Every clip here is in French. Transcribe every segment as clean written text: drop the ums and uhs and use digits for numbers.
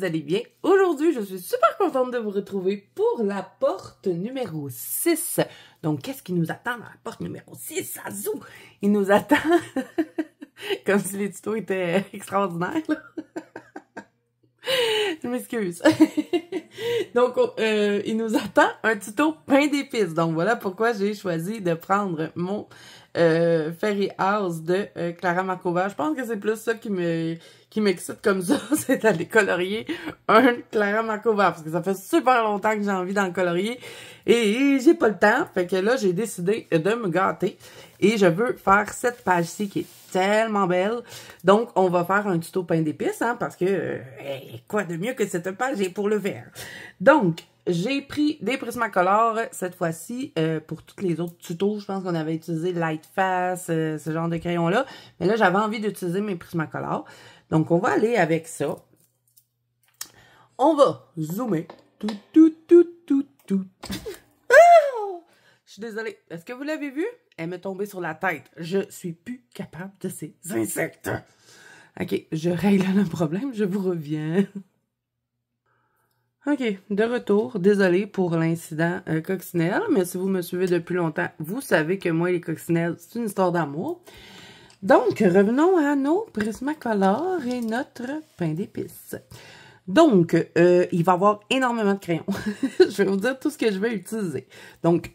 vous allez bien. Aujourd'hui, je suis super contente de vous retrouver pour la porte numéro 6. Donc, qu'est-ce qui nous attend dans la porte numéro 6, Azou? Il nous attend, comme si les tutos étaient extraordinaires, là. Je m'excuse. Donc, il nous attend un tuto pain d'épices. Donc, voilà pourquoi j'ai choisi de prendre mon Fairy House de Clara Markova. Je pense que c'est plus ça qui m'excite comme ça, c'est d'aller colorier un Clara Markova. Parce que ça fait super longtemps que j'ai envie d'en colorier. Et j'ai pas le temps. Fait que là, j'ai décidé de me gâter. Et je veux faire cette page-ci qui est tellement belle. Donc, on va faire un tuto pain d'épices, hein, parce que, quoi de mieux que cette page est pour le faire. Donc, j'ai pris des Prismacolor cette fois-ci pour tous les autres tutos. Je pense qu'on avait utilisé Lightfast, ce genre de crayon-là. Mais là, j'avais envie d'utiliser mes Prismacolor. Donc, on va aller avec ça. On va zoomer. Je suis désolée. Est-ce que vous l'avez vu? Elle m'est tombée sur la tête. Je suis plus capable de ces insectes. OK, je règle le problème. Je vous reviens. OK, de retour. Désolée pour l'incident coccinelle, mais si vous me suivez depuis longtemps, vous savez que moi, les coccinelles, c'est une histoire d'amour. Donc, revenons à nos Prismacolor et notre pain d'épices. Donc, il va y avoir énormément de crayons. Je vais vous dire tout ce que je vais utiliser. Donc,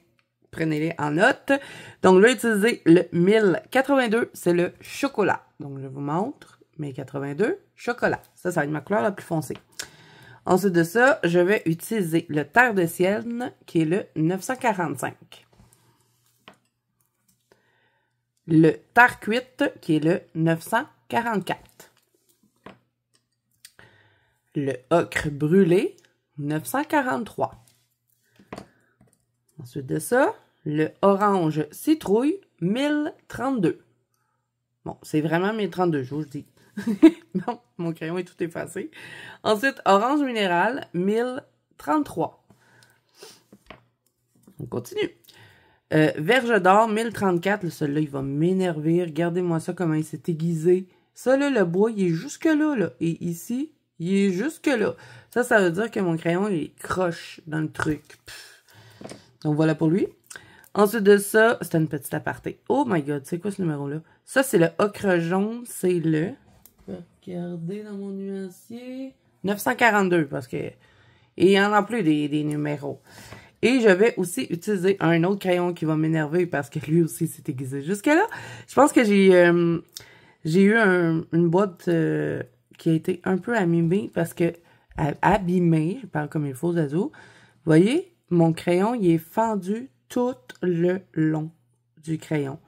prenez-les en note. Donc, je vais utiliser le 1082, c'est le chocolat. Donc, je vous montre 1082, chocolat. Ça va être ma couleur la plus foncée. Ensuite de ça, je vais utiliser le Terre de Sienne, qui est le 945. Le Terre cuite, qui est le 944. Le ocre brûlé, 943. Ensuite de ça, le orange citrouille, 1032. Bon, c'est vraiment 1032, je vous le dis. Non, mon crayon est tout effacé. Ensuite, orange minéral, 1033. On continue. Verge d'or, 1034. Celui-là, il va m'énerver. Regardez-moi ça, comment il s'est aiguisé. Ça, là, le bois, il est jusque-là, là. Et ici, il est jusque-là. Ça veut dire que mon crayon, il est croche dans le truc. Pff. Donc, voilà pour lui. Ensuite de ça, c'était une petite aparté. Oh my God, c'est quoi ce numéro-là? Ça, c'est le ocre jaune. C'est le... Regardez dans mon nuancier. 942, parce que... Et il y en a plus des numéros. Et je vais aussi utiliser un autre crayon qui va m'énerver parce que lui aussi s'est aiguisé jusque-là. Je pense que j'ai eu une boîte qui a été un peu abîmée parce que... Abîmée, je parle comme il faut, Zazo. Vous voyez, mon crayon, il est fendu tout le long du crayon.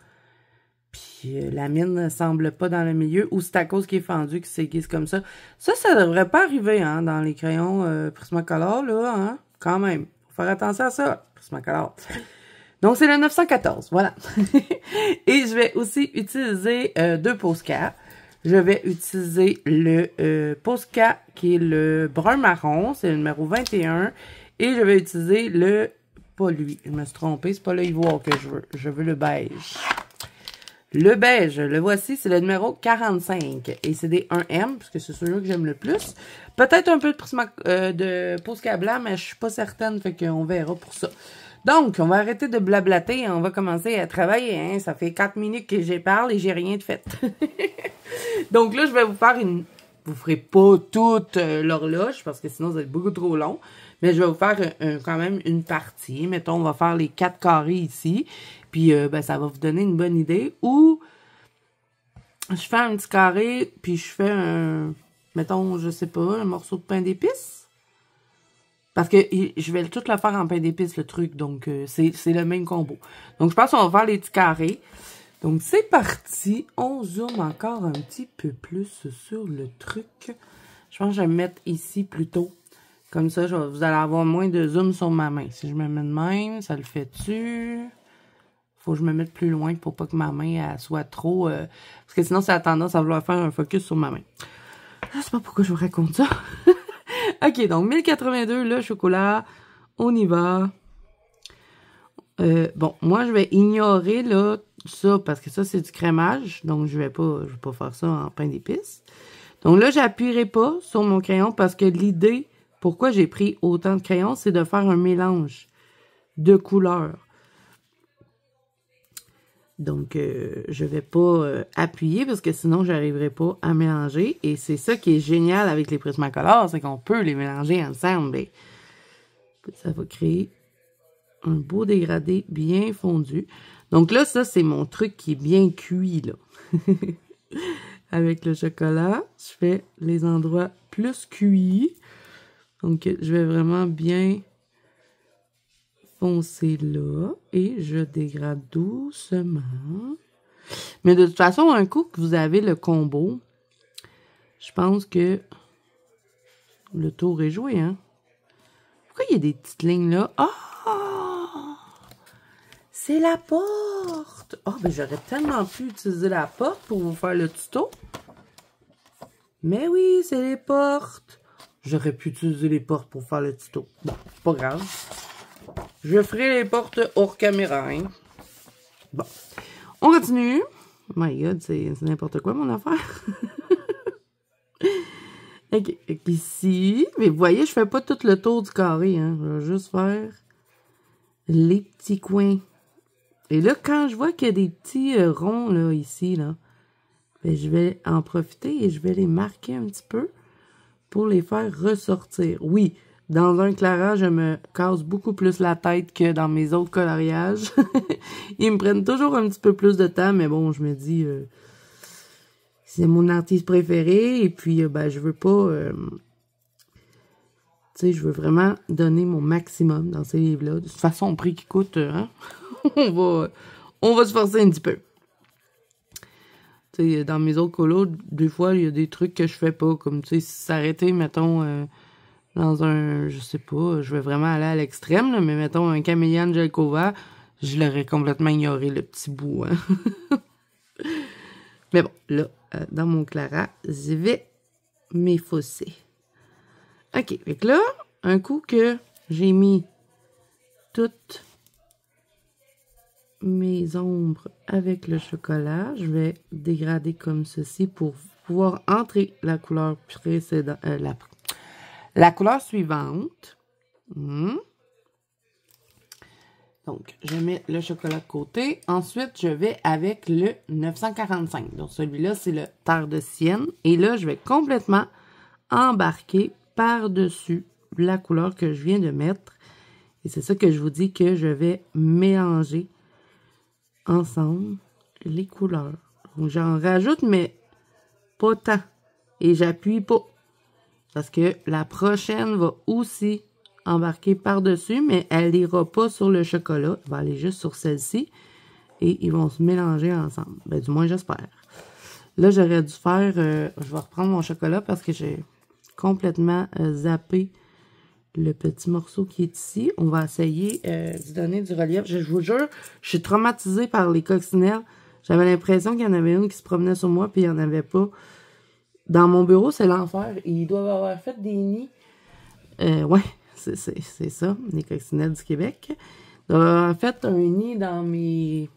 Puis la mine ne semble pas dans le milieu, ou c'est à cause qu'il est fendu qu'il s'aiguise comme ça. Ça devrait pas arriver, hein, dans les crayons Prismacolor, là, hein, quand même. Faut faire attention à ça, Prismacolor. Donc, c'est le 914, voilà. Et je vais aussi utiliser deux Posca. Je vais utiliser le Posca, qui est le brun-marron, c'est le numéro 21. Et je vais utiliser le... Pas lui, je me suis trompée, c'est pas le ivoire que je veux. Je veux le beige. Le beige, le voici, c'est le numéro 45. Et c'est des 1M, puisque c'est celui que j'aime le plus. Peut-être un peu de Posca blanc, mais je suis pas certaine, fait qu'on verra pour ça. Donc, on va arrêter de blablater et on va commencer à travailler. Hein? Ça fait 4 minutes que j'y parle et j'ai rien de fait. Donc là, je vais vous faire une... Vous ferez pas toute l'horloge, parce que sinon, ça va être beaucoup trop long. Mais je vais vous faire quand même une partie. Mettons, on va faire les 4 carrés ici. Puis, ben, ça va vous donner une bonne idée. Ou, je fais un petit carré, puis je fais un, mettons, je sais pas, un morceau de pain d'épices. Parce que je vais tout le faire en pain d'épices, le truc. Donc, c'est le même combo. Donc, je pense qu'on va faire les petits carrés. Donc, c'est parti. On zoome encore un petit peu plus sur le truc. Je pense que je vais me mettre ici plutôt. Comme ça, vous allez avoir moins de zoom sur ma main. Si je me mets de même, ça le fait-tu? Faut que je me mette plus loin pour pas que ma main elle soit trop... parce que sinon, ça a tendance à vouloir faire un focus sur ma main. Je sais pas pourquoi je vous raconte ça. OK, donc 1082, le chocolat. On y va. Bon, moi, je vais ignorer là ça parce que ça, c'est du crémage. Donc, je vais pas faire ça en pain d'épices. Donc là, j'appuierai pas sur mon crayon parce que l'idée, pourquoi j'ai pris autant de crayons, c'est de faire un mélange de couleurs. Donc, je vais pas appuyer parce que sinon, j'arriverai pas à mélanger. Et c'est ça qui est génial avec les Prismacolor, c'est qu'on peut les mélanger ensemble. Et ça va créer un beau dégradé bien fondu. Donc là, ça, c'est mon truc qui est bien cuit, là. Avec le chocolat, je fais les endroits plus cuits. Donc, je vais vraiment bien foncer là et je dégrade doucement. Mais de toute façon, un coup que vous avez le combo, je pense que le tour est joué, hein? Pourquoi il y a des petites lignes là? Ah! C'est la porte! Oh, ben j'aurais tellement pu utiliser la porte pour vous faire le tuto. Mais oui, c'est les portes. J'aurais pu utiliser les portes pour faire le tuto. Bon, c'est pas grave. Je ferai les portes hors caméra, hein. Bon, on continue. Oh my God, c'est n'importe quoi, mon affaire. OK, ici. Mais vous voyez, je fais pas tout le tour du carré, hein. Je vais juste faire les petits coins. Et là, quand je vois qu'il y a des petits ronds, là, ici, là, ben, je vais en profiter et je vais les marquer un petit peu pour les faire ressortir. Oui, dans un clairage, je me casse beaucoup plus la tête que dans mes autres coloriages. Ils me prennent toujours un petit peu plus de temps, mais bon, je me dis, c'est mon artiste préféré, et puis, ben, je veux pas, tu sais, je veux vraiment donner mon maximum dans ces livres-là. De toute façon, au prix qui coûte, hein, on va se forcer un petit peu. Tu sais, dans mes autres colos, des fois, il y a des trucs que je fais pas, comme, tu sais, s'arrêter, mettons, dans un, je sais pas, je vais vraiment aller à l'extrême, là, mais mettons, un Camélian Jelkova, je l'aurais complètement ignoré, le petit bout, hein. Mais bon, là, dans mon Clara, je vais m'effacer. OK, fait que là, un coup que j'ai mis toutes mes ombres avec le chocolat, je vais dégrader comme ceci pour pouvoir entrer la couleur précédente, la couleur suivante. Donc, je mets le chocolat de côté. Ensuite, je vais avec le 945. Donc, celui-là, c'est le terre de sienne. Et là, je vais complètement embarquer par-dessus la couleur que je viens de mettre. Et c'est ça que je vous dis que je vais mélanger ensemble les couleurs. Donc, j'en rajoute, mais pas tant. Et j'appuie pas. Parce que la prochaine va aussi embarquer par-dessus, mais elle n'ira pas sur le chocolat. Elle va aller juste sur celle-ci. Et ils vont se mélanger ensemble. Ben, du moins, j'espère. Là, j'aurais dû faire... je vais reprendre mon chocolat parce que j'ai complètement zappé le petit morceau qui est ici. On va essayer d'y donner du relief. Je vous jure, je suis traumatisée par les coccinelles. J'avais l'impression qu'il y en avait une qui se promenait sur moi, puis il n'y en avait pas. Dans mon bureau, c'est l'enfer. Ils doivent avoir fait des nids. Ouais, c'est ça, les coccinelles du Québec. Ils doivent avoir fait un nid dans mes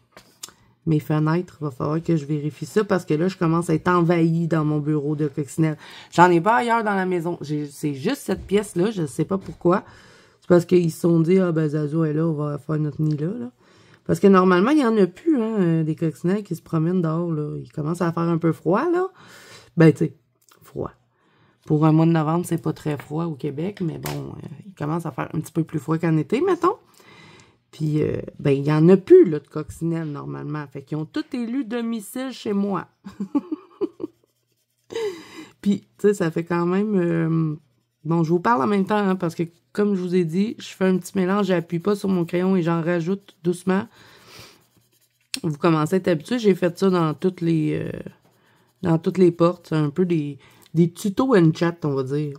fenêtres. Il va falloir que je vérifie ça parce que là, je commence à être envahie dans mon bureau de coccinelles. J'en ai pas ailleurs dans la maison. C'est juste cette pièce-là. Je ne sais pas pourquoi. C'est parce qu'ils se sont dit, ah ben Zazo est là, on va faire notre nid là. Parce que normalement, il n'y en a plus, hein, des coccinelles qui se promènent dehors, là. Il commence à faire un peu froid, là. Ben, tu sais, froid. Pour un mois de novembre, c'est pas très froid au Québec, mais bon, il commence à faire un petit peu plus froid qu'en été, mettons. Puis, ben, il n'y en a plus, là, de coccinelles, normalement. Fait qu'ils ont tous élu domicile chez moi. Puis, tu sais, ça fait quand même... bon, je vous parle en même temps, hein, parce que, comme je vous ai dit, je fais un petit mélange, j'appuie pas sur mon crayon et j'en rajoute doucement. Vous commencez à être habitué. J'ai fait ça dans toutes les portes. C'est un peu des tutos and chat, on va dire.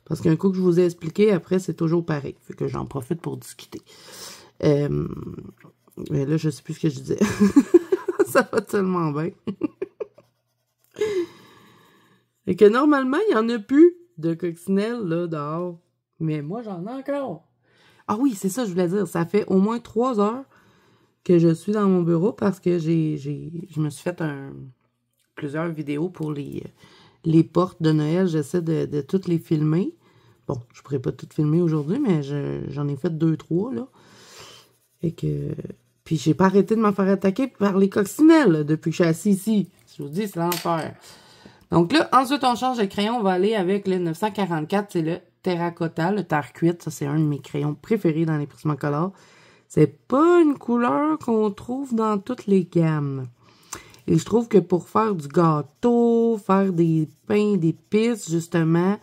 Parce qu'un coup que je vous ai expliqué, après, c'est toujours pareil. Fait que j'en profite pour discuter. Mais là, je sais plus ce que je disais. Ça va tellement bien. Et que normalement, il n'y en a plus de coccinelles, là, dehors. Mais moi, j'en ai encore. Ah oui, c'est ça, je voulais dire. Ça fait au moins 3 heures que je suis dans mon bureau parce que je me suis fait plusieurs vidéos pour les les portes de Noël, j'essaie de toutes les filmer. Bon, je pourrais pas toutes filmer aujourd'hui, mais j'en ai fait 2-3, là. Et que... Puis j'ai pas arrêté de m'en faire attaquer par les coccinelles, là, depuis que je suis assise ici. Je vous dis, c'est l'enfer. Donc là, ensuite, on change de crayon. On va aller avec le 944. C'est le terracotta, le terre cuite. Ça, c'est un de mes crayons préférés dans les Prismacolor. C'est pas une couleur qu'on trouve dans toutes les gammes. Et je trouve que pour faire du gâteau, faire des pains d'épices, justement,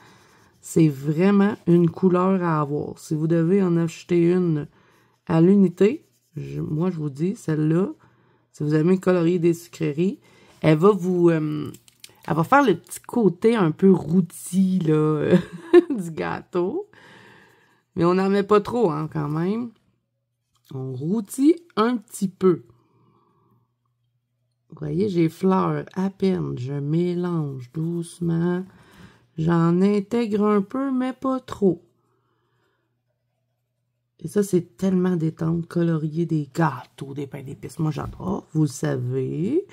c'est vraiment une couleur à avoir. Si vous devez en acheter une à l'unité, moi, je vous dis, celle-là, si vous aimez colorier des sucreries, elle va vous... elle va faire le petit côté un peu rôti, là, du gâteau. Mais on n'en met pas trop, hein, quand même. On rôtit un petit peu. Vous voyez, j'ai fleur à peine. Je mélange doucement. J'en intègre un peu, mais pas trop. Et ça, c'est tellement détente, colorier des gâteaux, des pains d'épices. Moi, j'adore, vous le savez.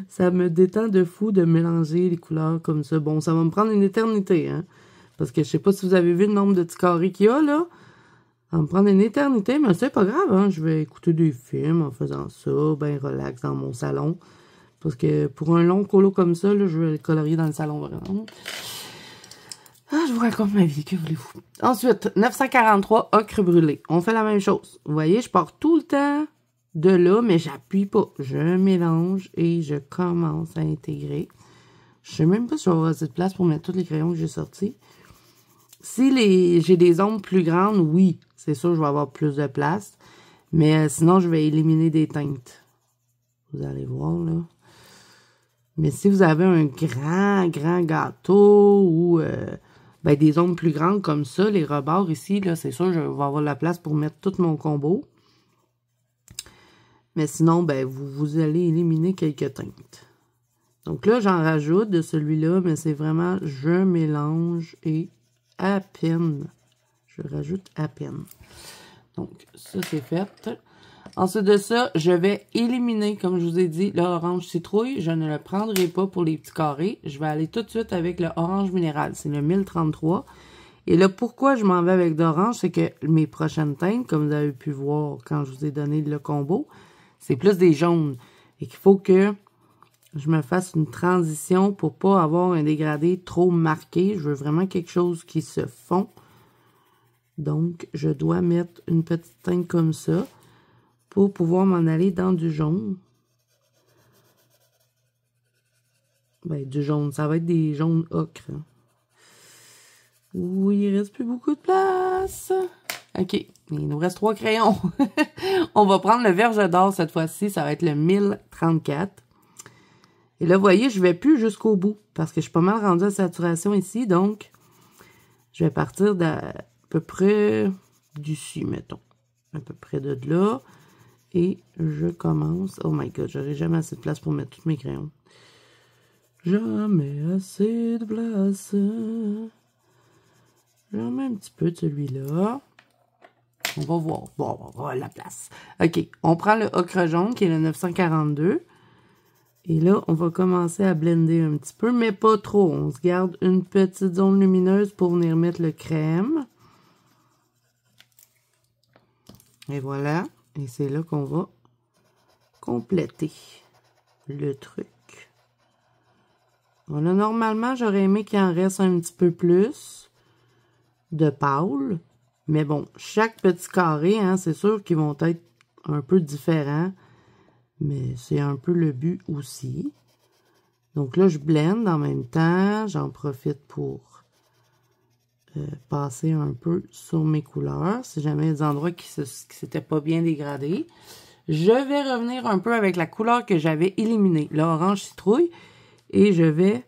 Ça me détend de fou de mélanger les couleurs comme ça. Bon, ça va me prendre une éternité, hein. Parce que je sais pas si vous avez vu le nombre de petits carrés qu'il y a, là. Ça va me prendre une éternité, mais c'est pas grave, hein. Je vais écouter des films en faisant ça, ben relax dans mon salon. Parce que pour un long colo comme ça, là, je vais le colorier dans le salon, vraiment. Ah, je vous raconte ma vie, que voulez-vous? Ensuite, 943, ocre brûlé. On fait la même chose. Vous voyez, je pars tout le temps de là, mais j'appuie pas. Je mélange et je commence à intégrer. Je sais même pas si je vais avoir assez de place pour mettre tous les crayons que j'ai sortis. Si j'ai des ombres plus grandes, oui, c'est sûr, je vais avoir plus de place. Mais sinon, je vais éliminer des teintes. Vous allez voir, là. Mais si vous avez un grand gâteau ou ben, des ombres plus grandes comme ça, les rebords ici, là, c'est sûr, je vais avoir la place pour mettre tout mon combo. Mais sinon, ben, vous allez éliminer quelques teintes. Donc là, j'en rajoute de celui-là, mais c'est vraiment, je mélange et à peine. Je rajoute à peine. Donc, ça, c'est fait. Ensuite de ça, je vais éliminer, comme je vous ai dit, l'orange citrouille. Je ne le prendrai pas pour les petits carrés. Je vais aller tout de suite avec le orange minéral. C'est le 1033. Et là, pourquoi je m'en vais avec d'orange, c'est que mes prochaines teintes, comme vous avez pu voir quand je vous ai donné le combo, c'est plus des jaunes. Et qu'il faut que je me fasse une transition pour pas avoir un dégradé trop marqué. Je veux vraiment quelque chose qui se fond. Donc, je dois mettre une petite teinte comme ça pour pouvoir m'en aller dans du jaune. Ben, du jaune, ça va être des jaunes ocre. Oui, il reste plus beaucoup de place. OK, il nous reste 3 crayons. On va prendre le verge d'or cette fois-ci, ça va être le 1034. Et là, vous voyez, je vais plus jusqu'au bout parce que je suis pas mal rendue à saturation ici, donc je vais partir d'à peu près d'ici, mettons. À peu près de là. Et je commence... Oh my god, j'aurai jamais assez de place pour mettre tous mes crayons. Jamais assez de place. J'en mets un petit peu de celui-là. On va voir. Bon, on va voir la place. OK, on prend le ocre jaune qui est le 942. Et là, on va commencer à blender un petit peu, mais pas trop. On se garde une petite zone lumineuse pour venir mettre le crème. Et voilà. Et c'est là qu'on va compléter le truc. Voilà, normalement, j'aurais aimé qu'il en reste un petit peu plus de pâle. Mais bon, chaque petit carré, hein, c'est sûr qu'ils vont être un peu différents. Mais c'est un peu le but aussi. Donc là, je blende en même temps. J'en profite pour passer un peu sur mes couleurs. Si jamais il y a des endroits qui s'étaient pas bien dégradés. Je vais revenir un peu avec la couleur que j'avais éliminée, l'orange citrouille. Et je vais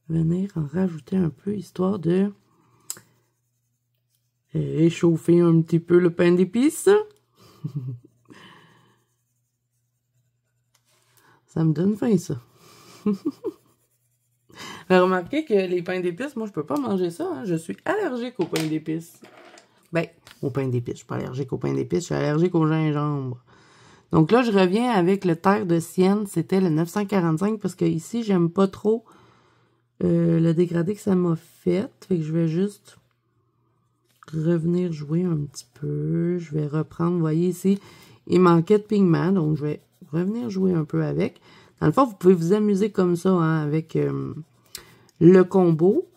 venir en rajouter un peu, histoire de réchauffer un petit peu le pain d'épices. Ça me donne faim, ça. Remarquez que les pains d'épices, moi, je peux pas manger ça. Hein. Je suis allergique aux pains d'épices. Ben, au pain d'épices. Je suis pas allergique aux pains d'épices. Je suis allergique au gingembre. Donc là, je reviens avec le terre de sienne. C'était le 945 parce que ici, j'aime pas trop le dégradé que ça m'a fait. Fait que je vais juste revenir jouer un petit peu. Je vais reprendre, vous voyez ici, il manquait de pigment, donc je vais revenir jouer un peu avec. Dans le fond, vous pouvez vous amuser comme ça, hein, avec le combo.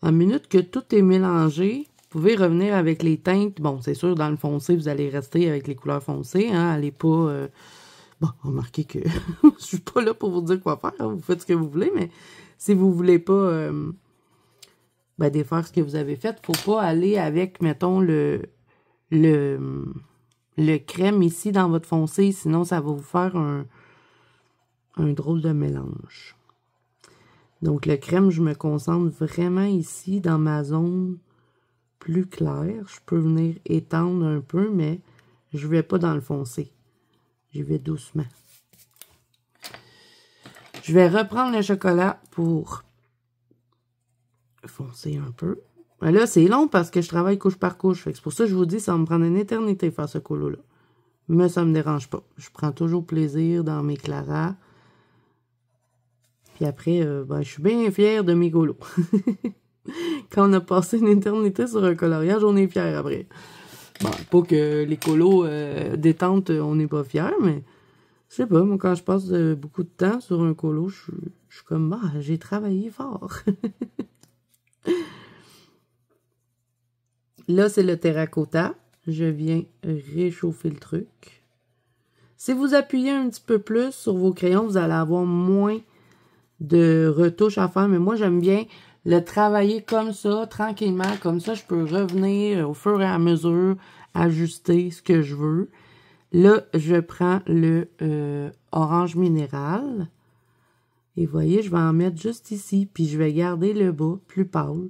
À minute que tout est mélangé, vous pouvez revenir avec les teintes. Bon, c'est sûr, dans le foncé, vous allez rester avec les couleurs foncées, hein, allez pas... Bon, remarquez que je suis pas là pour vous dire quoi faire, hein, vous faites ce que vous voulez, mais si vous voulez pas défaire ce que vous avez fait, faut pas aller avec, mettons, le crème ici dans votre foncé, sinon ça va vous faire un drôle de mélange. Donc le crème, je me concentre vraiment ici dans ma zone plus claire. Je peux venir étendre un peu, mais je vais pas dans le foncé. J'y vais doucement. Je vais reprendre le chocolat pour foncer un peu. Là, c'est long parce que je travaille couche par couche. C'est pour ça que je vous dis, ça va me prendre une éternité faire ce colo-là. Mais ça me dérange pas. Je prends toujours plaisir dans mes clarats. Puis après, je suis bien fière de mes colos. Quand on a passé une éternité sur un coloriage, on est fiers après. Bon, pas que les colos détente, on n'est pas fiers, mais je sais pas, moi, quand je passe beaucoup de temps sur un colo, je suis comme, j'ai travaillé fort. Là, c'est le terracotta. Je viens réchauffer le truc. Si vous appuyez un petit peu plus sur vos crayons, vous allez avoir moins de retouches à faire. Mais moi, j'aime bien le travailler comme ça, tranquillement. Comme ça, je peux revenir au fur et à mesure, ajuster ce que je veux. Là, je prends le orange minéral. Et vous voyez, je vais en mettre juste ici. Puis je vais garder le bas plus pâle.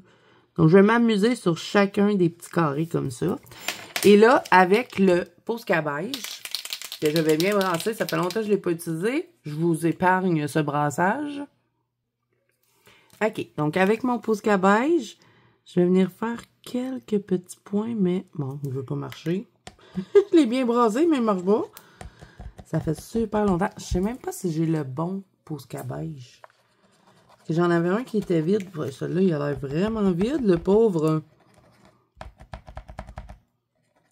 Donc, je vais m'amuser sur chacun des petits carrés comme ça. Et là, avec le Posca beige, que je vais bien brasser, ça fait longtemps que je ne l'ai pas utilisé. Je vous épargne ce brassage. OK, donc avec mon Posca beige, je vais venir faire quelques petits points, mais bon, il ne veut pas marcher. Je l'ai bien brassé, mais il ne marche pas. Ça fait super longtemps. Je ne sais même pas si j'ai le bon Posca beige. J'en avais un qui était vide. Celui-là, il a l'air vraiment vide, le pauvre.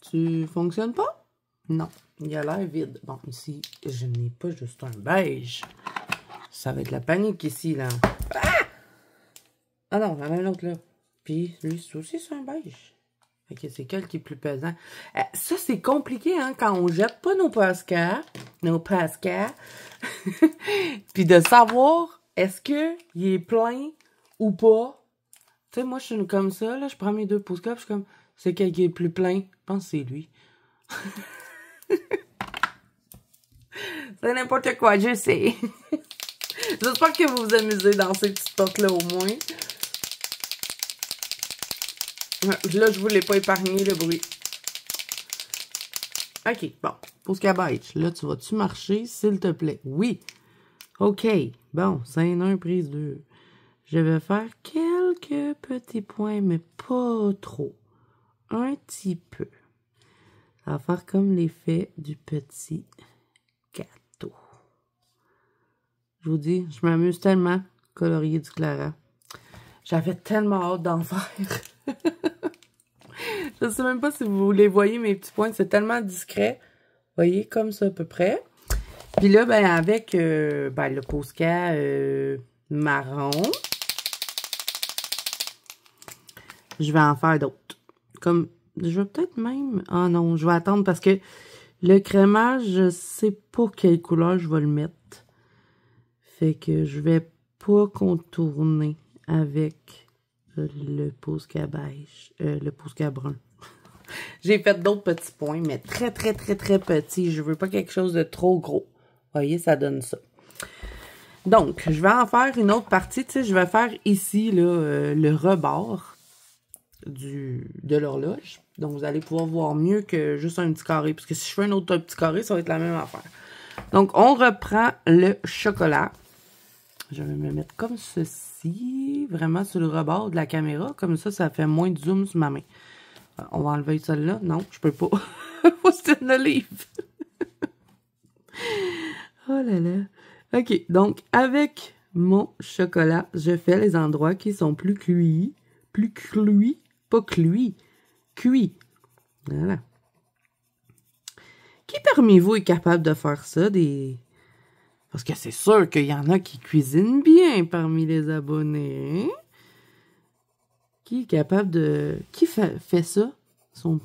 Tu fonctionnes pas? Non, il a l'air vide. Bon, ici, je n'ai pas juste un beige. Ça va être la panique ici, là. Ah non, il y en a un autre là. Puis, lui, aussi, c'est un beige. Ok, c'est quel qui est plus pesant? Ça, c'est compliqué, hein, quand on jette pas nos Posca. Puis de savoir... Est-ce qu'il est plein ou pas? Tu sais, moi, je suis comme ça, là. Je prends mes deux Posca, je suis comme, c'est quel qui est le plus plein? Je pense que c'est lui. C'est n'importe quoi, je sais. J'espère que vous vous amusez dans ces petites portes-là, au moins. Là, je voulais pas épargner le bruit. OK, bon. Posca beige. Là, tu vas-tu marcher, s'il te plaît? Oui. OK. Bon, scène 1, prise 2. Je vais faire quelques petits points, mais pas trop. Un petit peu. Ça va faire comme l'effet du petit gâteau. Je vous dis, je m'amuse tellement colorier du Clara. J'avais tellement hâte d'en faire. Je ne sais même pas si vous les voyez, mes petits points. C'est tellement discret. Vous voyez, comme ça à peu près. Puis là, ben, avec le Posca marron, je vais en faire d'autres. Comme, je vais peut-être même... Ah non, je vais attendre parce que le crémage, je sais pas quelle couleur je vais le mettre. Fait que je vais pas contourner avec le Posca beige, le Posca brun. J'ai fait d'autres petits points, mais très, très, très, très petits. Je veux pas quelque chose de trop gros. Vous voyez, ça donne ça. Donc, je vais en faire une autre partie. Tu sais, je vais faire ici, là, le rebord de l'horloge. Donc, vous allez pouvoir voir mieux que juste un petit carré. Parce que si je fais un autre petit carré, ça va être la même affaire. Donc, on reprend le chocolat. Je vais me mettre comme ceci, vraiment sur le rebord de la caméra. Comme ça, ça fait moins de zoom sur ma main. On va enlever celle-là. Non, je peux pas. Faut se tenir le livre. Oh là là. OK, donc avec mon chocolat. Je fais les endroits qui sont plus cuits. Plus cuits. Pas cuits. Cuits. Voilà. Qui parmi vous est capable de faire ça? Parce que c'est sûr qu'il y en a qui cuisinent bien parmi les abonnés. Qui est capable de... Qui fait ça? Son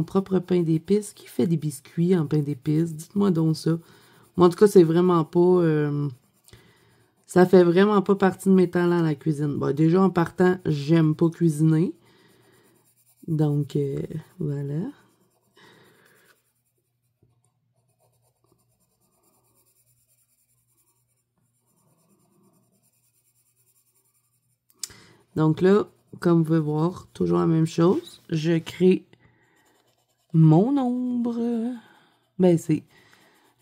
propre pain d'épices? Qui fait des biscuits en pain d'épices? Dites-moi donc ça. Moi, en tout cas, c'est vraiment pas... ça fait vraiment pas partie de mes talents à la cuisine. Bon, déjà, en partant, j'aime pas cuisiner. Donc, voilà. Donc là, comme vous pouvez voir, toujours la même chose. Je crée mon ombre. Ben,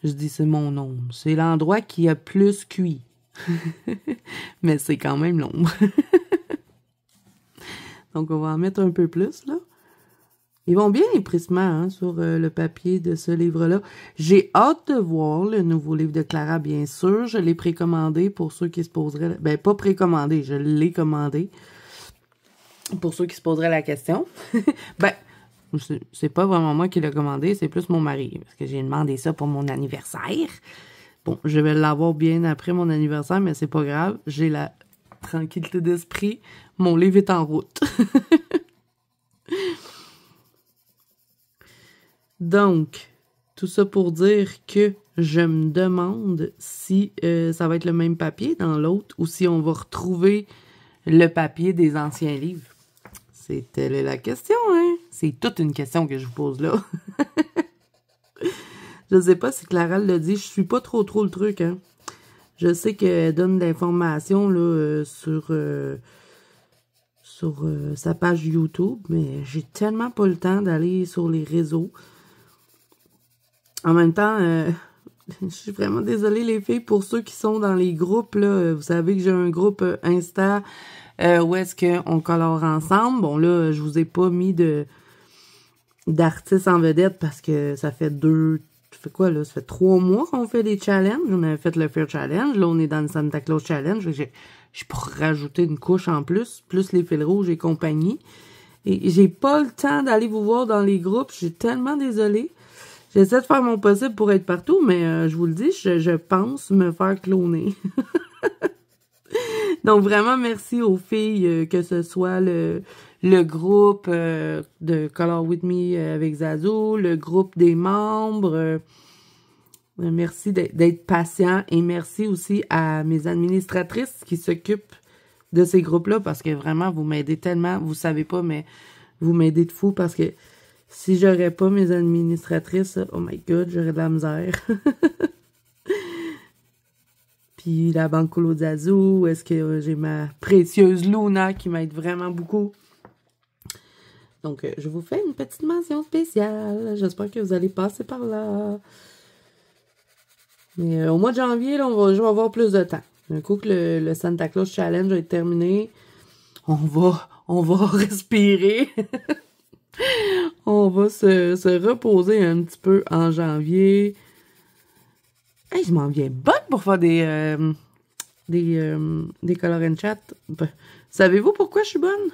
je dis c'est mon ombre. C'est l'endroit qui a plus cuit. Mais c'est quand même l'ombre. Donc, on va en mettre un peu plus, là. Ils vont bien, les prissements, hein, sur le papier de ce livre-là. J'ai hâte de voir le nouveau livre de Clara, bien sûr. Je l'ai précommandé pour ceux qui se poseraient... Ben, pas précommandé, je l'ai commandé. Pour ceux qui se poseraient la question. Ben, c'est pas vraiment moi qui l'ai commandé, c'est plus mon mari. Parce que j'ai demandé ça pour mon anniversaire. Bon, je vais l'avoir bien après mon anniversaire, mais c'est pas grave. J'ai la tranquillité d'esprit. Mon livre est en route. Donc, tout ça pour dire que je me demande si ça va être le même papier dans l'autre ou si on va retrouver le papier des anciens livres. C'était la question, hein? C'est toute une question que je vous pose là. Je sais pas si Clara l'a dit, je suis pas trop le truc, hein. Je sais qu'elle donne de l'information là sur sa page YouTube, mais j'ai tellement pas le temps d'aller sur les réseaux. En même temps, je suis vraiment désolée les filles pour ceux qui sont dans les groupes là. Vous savez que j'ai un groupe Insta où est-ce qu'on colore ensemble. Bon là, je vous ai pas mis d'artistes en vedette parce que ça fait 3 mois qu'on fait des challenges. On avait fait le Fair Challenge. Là, on est dans le Santa Claus Challenge. Je pourrais rajouter une couche en plus les fils rouges et compagnie. Et j'ai pas le temps d'aller vous voir dans les groupes. Je suis tellement désolée. J'essaie de faire mon possible pour être partout, mais je vous le dis, je pense me faire cloner. Donc, vraiment, merci aux filles, que ce soit le groupe de Color With Me avec Zazu, le groupe des membres. Merci d'être patient et merci aussi à mes administratrices qui s'occupent de ces groupes-là parce que vraiment, vous m'aidez tellement. Vous savez pas, mais vous m'aidez de fou parce que si j'aurais pas mes administratrices, oh my god, j'aurais de la misère. Puis la Banque Colo Zazu, est-ce que j'ai ma précieuse Luna qui m'aide vraiment beaucoup. Donc, je vous fais une petite mention spéciale. J'espère que vous allez passer par là. Mais au mois de janvier, là, je vais avoir plus de temps. Un coup que le Santa Claus Challenge va être terminé, on va respirer. On va se reposer un petit peu en janvier. Hey, je m'en viens bonne pour faire des color and chat. Ben, savez-vous pourquoi je suis bonne?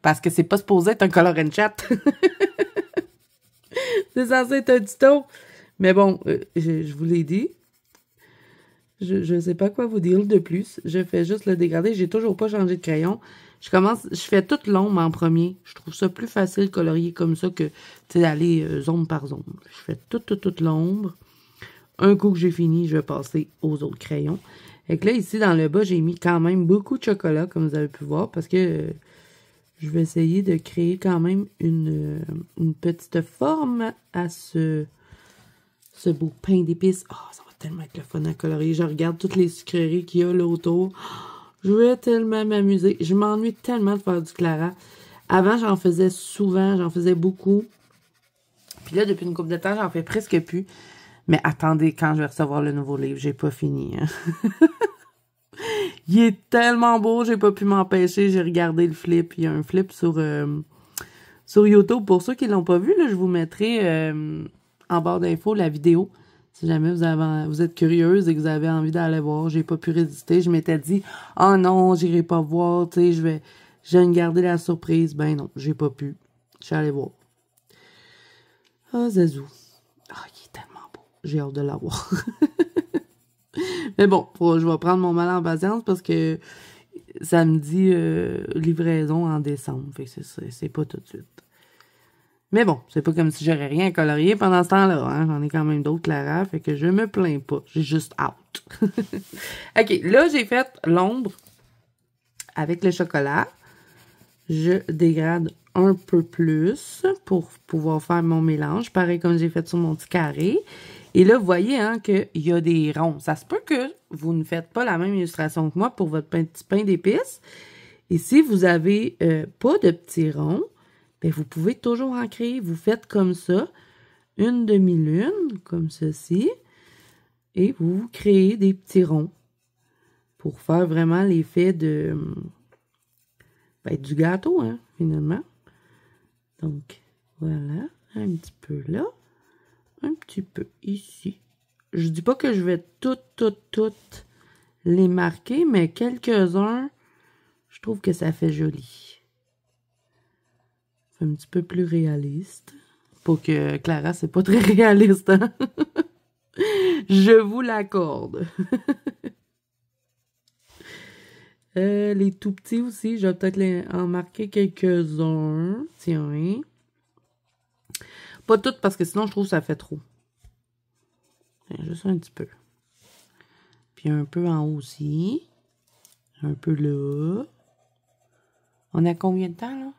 Parce que c'est pas supposé être un color and chat. C'est censé être un tuto. Mais bon, je vous l'ai dit. Je sais pas quoi vous dire de plus. Je fais juste le dégrader. J'ai toujours pas changé de crayon. Je fais toute l'ombre en premier. Je trouve ça plus facile de colorier comme ça que, tu sais, d'aller zone par zone. Je fais toute l'ombre. Un coup que j'ai fini, je vais passer aux autres crayons. Et que là, ici, dans le bas, j'ai mis quand même beaucoup de chocolat, comme vous avez pu voir, parce que je vais essayer de créer quand même une petite forme à ce beau pain d'épices. Oh, ça va tellement être le fun à colorier. Je regarde toutes les sucreries qu'il y a là autour. Je vais tellement m'amuser. Je m'ennuie tellement de faire du Clara. Avant, j'en faisais souvent, j'en faisais beaucoup. Puis là, depuis une couple de temps, j'en fais presque plus. Mais attendez, quand je vais recevoir le nouveau livre, j'ai pas fini. Hein. Il est tellement beau, j'ai pas pu m'empêcher. J'ai regardé le flip. Il y a un flip sur YouTube. Pour ceux qui l'ont pas vu, là, je vous mettrai en barre d'infos la vidéo. Si jamais vous êtes curieuse et que vous avez envie d'aller voir, j'ai pas pu résister. Je m'étais dit, oh non, j'irai pas voir, tu sais, je vais me garder la surprise. Ben non, j'ai pas pu. Je suis allée voir. Ah, Zazu. Ah, il est tellement beau. J'ai hâte de l'avoir. Mais bon, je vais prendre mon mal en patience parce que ça me dit livraison en décembre. Fait que c'est pas tout de suite. Mais bon, c'est pas comme si j'aurais rien à colorier pendant ce temps-là. Hein? J'en ai quand même d'autres, Clara, fait que je me plains pas. J'ai juste hâte. OK, là, j'ai fait l'ombre avec le chocolat. Je dégrade un peu plus pour pouvoir faire mon mélange. Pareil comme j'ai fait sur mon petit carré. Et là, vous voyez hein, qu'il y a des ronds. Ça se peut que vous ne faites pas la même illustration que moi pour votre petit pain d'épices. Et si vous avez pas de petits ronds, bien, vous pouvez toujours en créer. Vous faites comme ça, une demi-lune, comme ceci, et vous créez des petits ronds pour faire vraiment l'effet de du gâteau, hein, finalement. Donc, voilà, un petit peu là, un petit peu ici. Je dis pas que je vais toutes les marquer, mais quelques-uns, je trouve que ça fait joli. Un petit peu plus réaliste. Pour que Clara, c'est pas très réaliste, hein? Je vous l'accorde. Les tout petits aussi, je vais peut-être en marquer quelques-uns. Tiens. Pas toutes parce que sinon je trouve que ça fait trop. Juste un petit peu. Puis un peu en haut aussi. Un peu là. On a combien de temps là?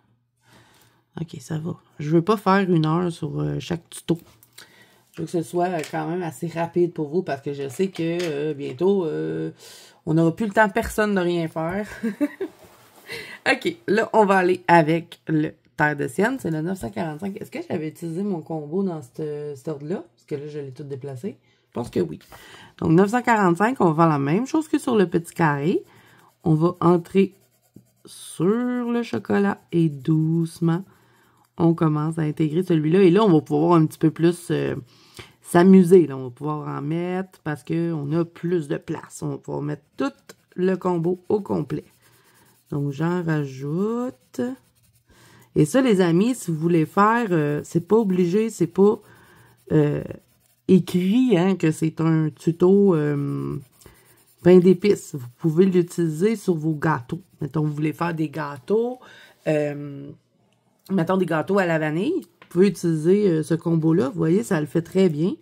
OK, ça va. Je veux pas faire 1 heure sur chaque tuto. Je veux que ce soit quand même assez rapide pour vous parce que je sais que bientôt, on n'aura plus le temps personne de rien faire. OK, là, on va aller avec le terre de sienne. C'est le 945. Est-ce que j'avais utilisé mon combo dans cet ordre-là? Parce que là, je l'ai tout déplacé. Je pense que oui. Donc, 945, on va faire la même chose que sur le petit carré. On va entrer sur le chocolat et doucement, on commence à intégrer celui-là. Et là, on va pouvoir un petit peu plus s'amuser. On va pouvoir en mettre parce qu'on a plus de place. On va pouvoir mettre tout le combo au complet. Donc, j'en rajoute. Et ça, les amis, si vous voulez faire, c'est pas obligé, c'est pas écrit hein, que c'est un tuto pain d'épices. Vous pouvez l'utiliser sur vos gâteaux. Mettons, vous voulez faire des gâteaux, mettons des gâteaux à la vanille. Vous pouvez utiliser ce combo-là. Vous voyez, ça le fait très bien.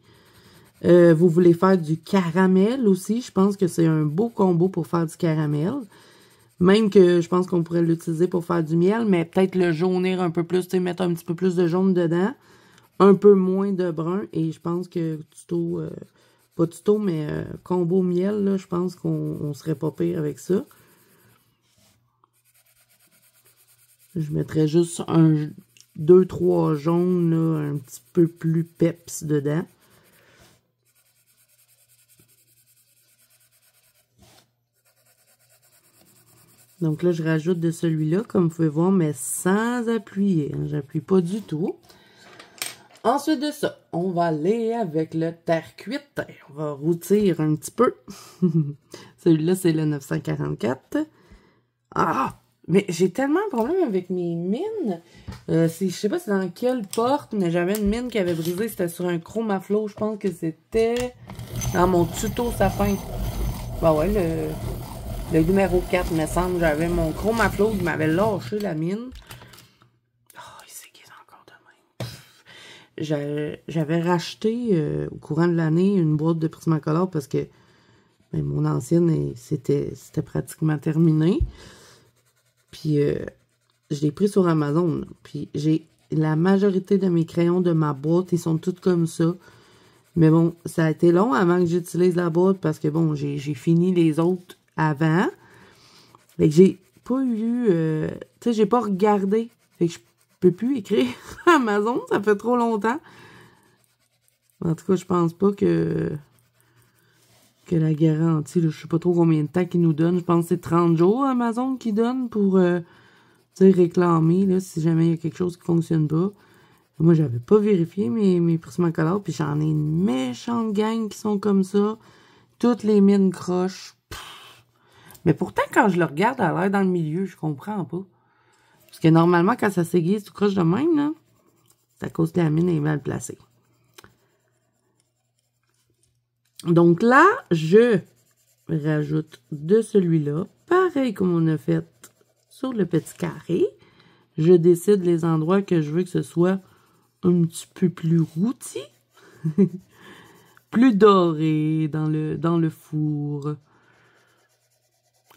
Vous voulez faire du caramel aussi. Je pense que c'est un beau combo pour faire du caramel. Même que je pense qu'on pourrait l'utiliser pour faire du miel, mais peut-être le jaunir un peu plus, mettre un petit peu plus de jaune dedans. Un peu moins de brun. Et je pense que tuto, pas tuto, mais combo miel, là, je pense qu'on serait pas pire avec ça. Je mettrais juste 2-3 jaunes, là, un petit peu plus peps dedans. Donc là, je rajoute de celui-là, comme vous pouvez voir, mais sans appuyer. Hein, j'appuie pas du tout. Ensuite de ça, on va aller avec le terre cuite. On va rôtir un petit peu. Celui-là, c'est le 944. Ah! Mais j'ai tellement de problèmes avec mes mines. Je sais pas c'est dans quelle porte, mais j'avais une mine qui avait brisé. C'était sur un Chromaflow. Je pense que c'était dans mon tuto sapin. Bah ouais, le numéro 4, me semble. J'avais mon Chromaflow qui m'avait lâché la mine. Oh, il s'aiguise encore de même. J'avais racheté au courant de l'année une boîte de Prismacolor parce que ben, mon ancienne, c'était pratiquement terminé. Puis, je l'ai pris sur Amazon. Là. Puis, j'ai la majorité de mes crayons de ma boîte, ils sont tous comme ça. Mais bon, ça a été long avant que j'utilise la boîte parce que, bon, j'ai fini les autres avant. Fait que j'ai pas eu... tu sais, j'ai pas regardé. Fait que je peux plus écrire Amazon. Ça fait trop longtemps. En tout cas, je pense pas que la garantie, là, je sais pas trop combien de temps qu'ils nous donnent. Je pense que c'est 30 jours Amazon qui donne pour réclamer là, si jamais il y a quelque chose qui fonctionne pas. Moi, j'avais pas vérifié mes Prismacolor, puis j'en ai une méchante gang qui sont comme ça. Toutes les mines croches. Mais pourtant, quand je le regarde, elle a l'air dans le milieu, je comprends pas. Parce que normalement, quand ça s'aiguise tout croche de même, là, c'est à cause que la mine est mal placée. Donc là, je rajoute de celui-là, pareil comme on a fait sur le petit carré. Je décide les endroits que je veux que ce soit un petit peu plus rôti, plus doré dans le four.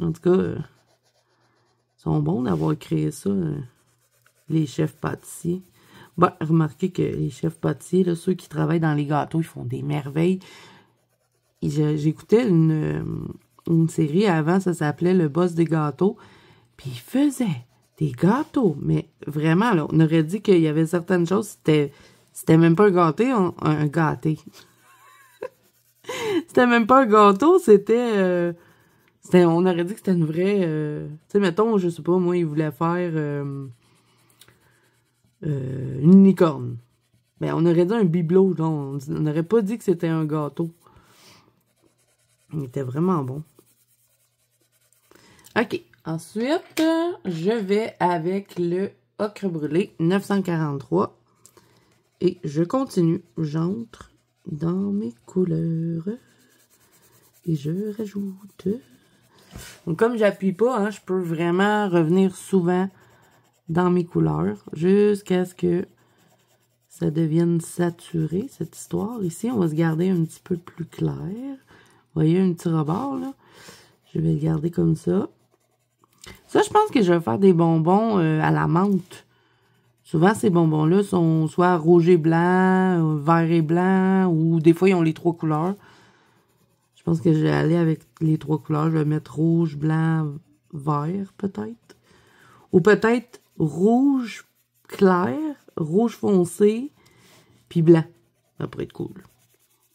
En tout cas, ils sont bons d'avoir créé ça, les chefs pâtissiers. Bon, remarquez que les chefs pâtissiers, là, ceux qui travaillent dans les gâteaux, ils font des merveilles. J'écoutais une série avant, ça s'appelait Le Boss des gâteaux. Puis ils faisaient des gâteaux. Mais vraiment, là, on aurait dit qu'il y avait certaines choses, c'était même pas un gâteau, un gâté. C'était même pas un gâteau, on aurait dit que c'était une vraie... tu sais, mettons, je sais pas, moi, ils voulaient faire une licorne. Ben, on aurait dit un bibelot, là. On n'aurait pas dit que c'était un gâteau. Il était vraiment bon. OK. Ensuite, je vais avec le ocre brûlé 943. Et je continue. J'entre dans mes couleurs. Et je rajoute. Donc, comme j'appuie pas, hein, je peux vraiment revenir souvent dans mes couleurs. Jusqu'à ce que ça devienne saturé, cette histoire. Ici, on va se garder un petit peu plus clair. Vous voyez, un petit rebord, là. Je vais le garder comme ça. Ça, je pense que je vais faire des bonbons à la menthe. Souvent, ces bonbons-là sont soit rouge et blanc, vert et blanc, ou des fois, ils ont les 3 couleurs. Je pense que je vais aller avec les 3 couleurs. Je vais mettre rouge, blanc, vert, peut-être. Ou peut-être rouge clair, rouge foncé, puis blanc. Ça pourrait être cool.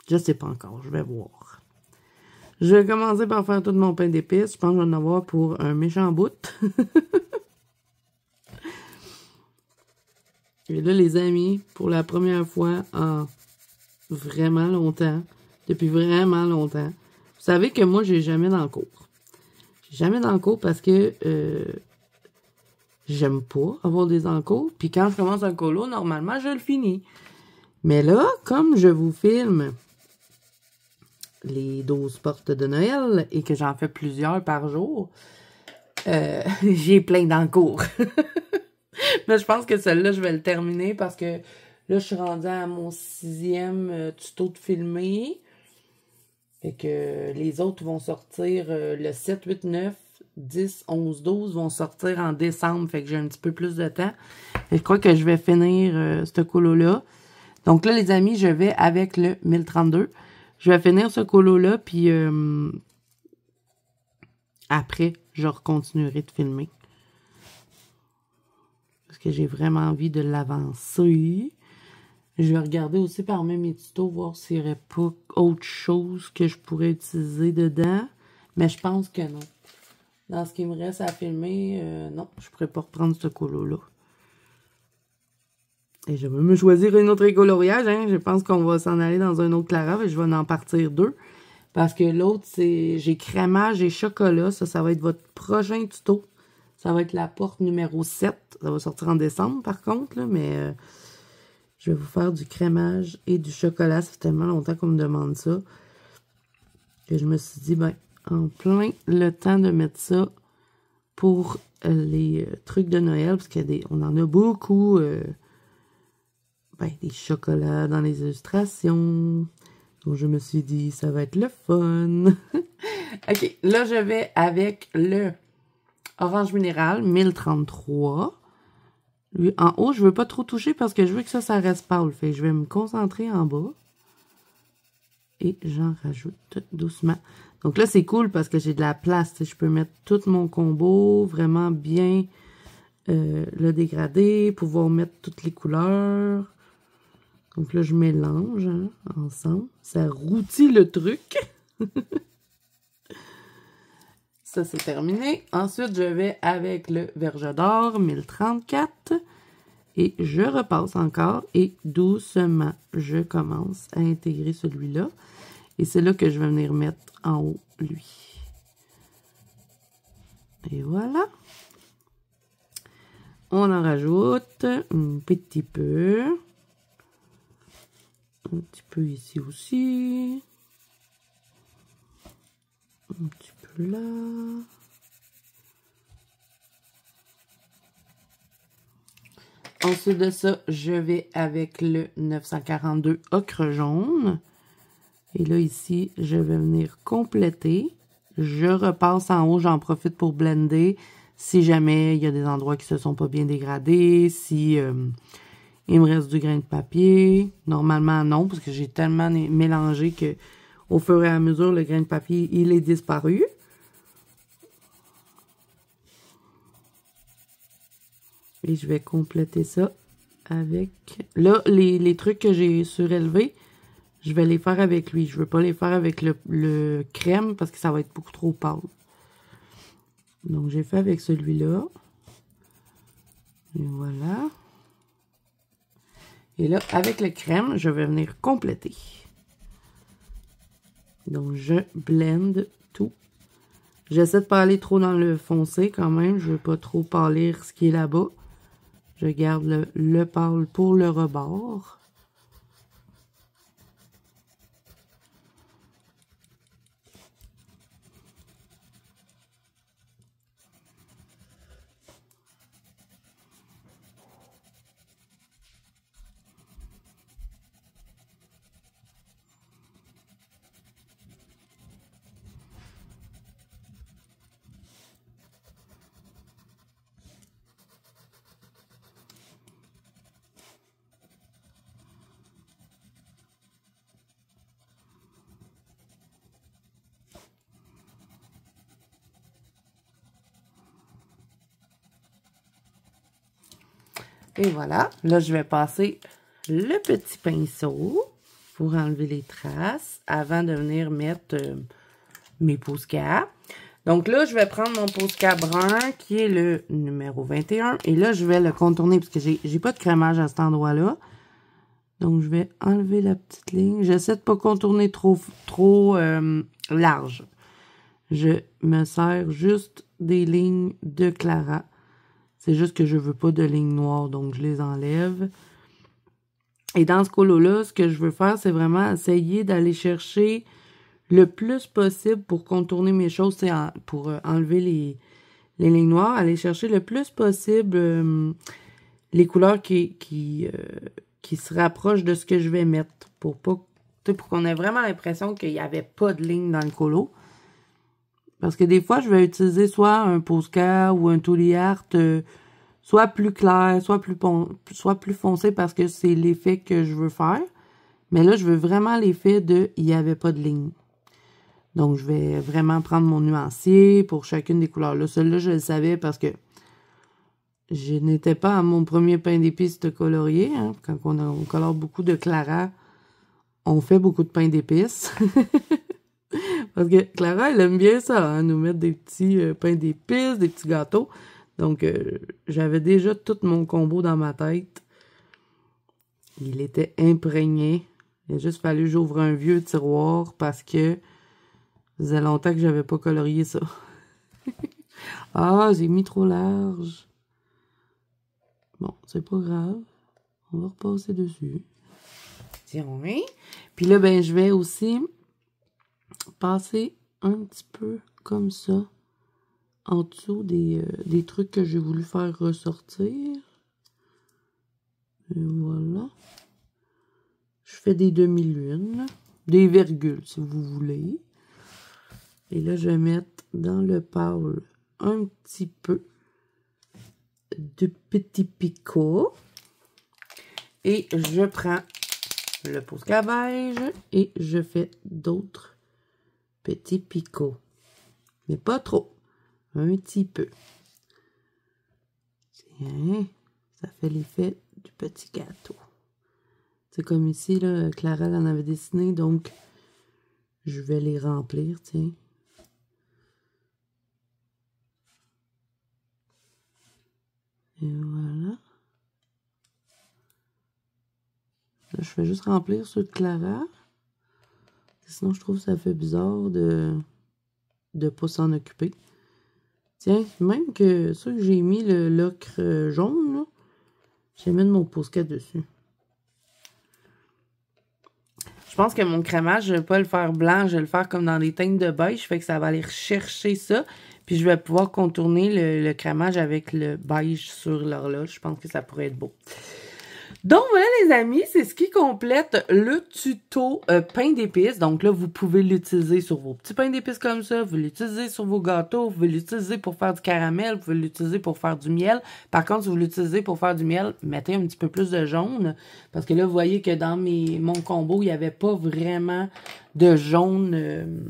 Je sais pas encore, je vais voir. Je vais commencer par faire tout mon pain d'épices. Je pense que je vais en avoir pour un méchant bout. Et là, les amis, pour la première fois en vraiment longtemps, depuis vraiment longtemps, vous savez que moi, j'ai jamais dans le cours. J'ai jamais dans le cours parce que j'aime pas avoir des encours. Puis quand je commence un colo, normalement, je le finis. Mais là, comme je vous filme les 12 portes de Noël et que j'en fais plusieurs par jour, j'ai plein d'encours. Mais je pense que celle-là, je vais le terminer parce que là, je suis rendue à mon 6e tuto de filmé. Fait que les autres vont sortir le 7, 8, 9, 10, 11, 12 vont sortir en décembre. Fait que j'ai un petit peu plus de temps. Et je crois que je vais finir ce colo-là. Donc là, les amis, je vais avec le 1032. Je vais finir ce colo-là, puis après, je continuerai de filmer. Parce que j'ai vraiment envie de l'avancer. Je vais regarder aussi parmi mes tutos, voir s'il n'y aurait pas autre chose que je pourrais utiliser dedans. Mais je pense que non. Dans ce qui me reste à filmer, non, je ne pourrais pas reprendre ce colo-là. Et je vais me choisir une autre coloriage. Hein. Je pense qu'on va s'en aller dans un autre Clara. Et je vais en partir 2. Parce que l'autre, c'est j'ai crémage et chocolat. Ça va être votre prochain tuto. Ça va être la porte numéro 7. Ça va sortir en décembre, par contre. Là, mais je vais vous faire du crémage et du chocolat. Ça fait tellement longtemps qu'on me demande ça. Que je me suis dit, ben, en plein le temps de mettre ça pour les trucs de Noël. Parce qu'on en a beaucoup. Des chocolats dans les illustrations. Donc, je me suis dit, ça va être le fun. OK, là, je vais avec le Orange Minéral 1033. Lui, en haut, je veux pas trop toucher parce que je veux que ça reste pâle. Fait que je vais me concentrer en bas. Et j'en rajoute doucement. Donc là, c'est cool parce que j'ai de la place. Je peux mettre tout mon combo, vraiment bien le dégrader, pouvoir mettre toutes les couleurs. Donc là, je mélange ensemble. Ça rôtit le truc. Ça, c'est terminé. Ensuite, je vais avec le Verge d'Or 1034. Et je repasse encore et doucement, je commence à intégrer celui-là. Et c'est là que je vais venir mettre en haut, lui. Et voilà. On en rajoute un petit peu. Un petit peu ici aussi. Un petit peu là. Ensuite de ça, je vais avec le 942 ocre jaune. Et là, ici, je vais venir compléter. Je repasse en haut, j'en profite pour blender. Si jamais il y a des endroits qui se sont pas bien dégradés, si il me reste du grain de papier. Normalement, non, parce que j'ai tellement mélangé que au fur et à mesure, le grain de papier, il est disparu. Et je vais compléter ça avec... Là, les trucs que j'ai surélevés, je vais les faire avec lui. Je veux pas les faire avec le crème parce que ça va être beaucoup trop pâle. Donc, j'ai fait avec celui-là. Et voilà. Et là, avec le crème, je vais venir compléter. Donc, je blende tout. J'essaie de pas aller trop dans le foncé quand même. Je veux pas trop pâlir ce qui est là-bas. Je garde le pâle pour le rebord. Et voilà. Là, je vais passer le petit pinceau pour enlever les traces avant de venir mettre mes Posca. Donc là, je vais prendre mon Posca brun qui est le numéro 21. Et là, je vais le contourner parce que j'ai pas de crémage à cet endroit-là. Donc, je vais enlever la petite ligne. J'essaie de pas contourner trop large. Je me sers juste des lignes de Clara. C'est juste que je veux pas de lignes noires, donc je les enlève. Et dans ce colo-là, ce que je veux faire, c'est vraiment essayer d'aller chercher le plus possible pour contourner mes choses, pour enlever les lignes noires, aller chercher le plus possible les couleurs qui se rapprochent de ce que je vais mettre, pour qu'on ait vraiment l'impression qu'il n'y avait pas de ligne dans le colo. Parce que des fois, je vais utiliser soit un Posca ou un Tooly Art, soit plus clair, soit plus foncé parce que c'est l'effet que je veux faire. Mais là, je veux vraiment l'effet de « il n'y avait pas de ligne ». Donc, je vais vraiment prendre mon nuancier pour chacune des couleurs. Là, celle-là, je le savais parce que je n'étais pas à mon premier pain d'épices de colorier. Hein. Quand on colore beaucoup de Clara, on fait beaucoup de pain d'épices. Parce que Clara, elle aime bien ça, hein, nous mettre des petits pains d'épices, des petits gâteaux. Donc, j'avais déjà tout mon combo dans ma tête. Il était imprégné. Il a juste fallu que j'ouvre un vieux tiroir parce que ça faisait longtemps que j'avais pas colorié ça. Ah, j'ai mis trop large. Bon, c'est pas grave. On va repasser dessus. Tiens, oui. Puis là, ben, je vais aussi passer un petit peu comme ça en dessous des trucs que j'ai voulu faire ressortir. Et voilà. Je fais des demi-lunes, des virgules si vous voulez. Et là, je vais mettre dans le pâle un petit peu de petits picots. Et je prends le Posca beige et je fais d'autres petits picots. Mais pas trop. Un petit peu. Tiens, ça fait l'effet du petit gâteau. C'est comme ici, là, Clara en avait dessiné, donc je vais les remplir, tiens. Et voilà. Là, je fais juste remplir ceux de Clara. Sinon, je trouve que ça fait bizarre de pas s'en occuper. Tiens, même que ceux que j'ai mis le l'ocre jaune, là, je vais mettre mon pouce-4 dessus. Je pense que mon crémage, je vais pas le faire blanc, je vais le faire comme dans des teintes de beige, fait que ça va aller rechercher ça. Puis je vais pouvoir contourner le crémage avec le beige sur l'horloge. Je pense que ça pourrait être beau. Donc voilà les amis, c'est ce qui complète le tuto pain d'épices. Donc là, vous pouvez l'utiliser sur vos petits pains d'épices comme ça, vous pouvez l'utiliser sur vos gâteaux, vous pouvez l'utiliser pour faire du caramel, vous pouvez l'utiliser pour faire du miel. Par contre, si vous l'utilisez pour faire du miel, mettez un petit peu plus de jaune. Parce que là, vous voyez que dans mon combo, il n'y avait pas vraiment de jaune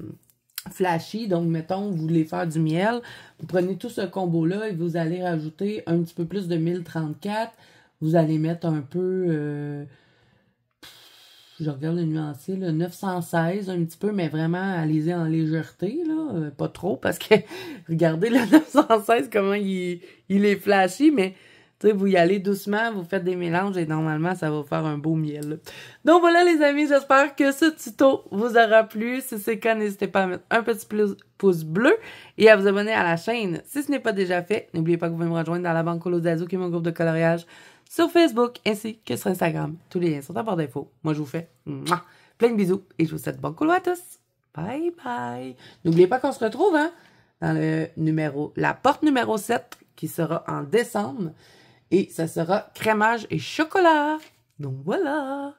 flashy. Donc, mettons, vous voulez faire du miel, vous prenez tout ce combo-là et vous allez rajouter un petit peu plus de 1034. Vous allez mettre un peu, je regarde le nuancier, là, 916 un petit peu, mais vraiment, allez-y en légèreté, là, pas trop, parce que, regardez le 916, comment il est flashy, mais, tu sais, vous y allez doucement, vous faites des mélanges, et normalement, ça va faire un beau miel, là. Donc voilà, les amis, j'espère que ce tuto vous aura plu. Si c'est le cas, n'hésitez pas à mettre un petit pouce bleu et à vous abonner à la chaîne si ce n'est pas déjà fait. N'oubliez pas que vous pouvez me rejoindre dans la Banque Colo d'Azo, qui est mon groupe de coloriage, sur Facebook ainsi que sur Instagram. Tous les liens sont en barre d'infos. Moi, je vous fais plein de bisous et je vous souhaite bon colo à tous. Bye bye. N'oubliez pas qu'on se retrouve dans la porte numéro 7 qui sera en décembre et ça sera crémage et chocolat. Donc voilà.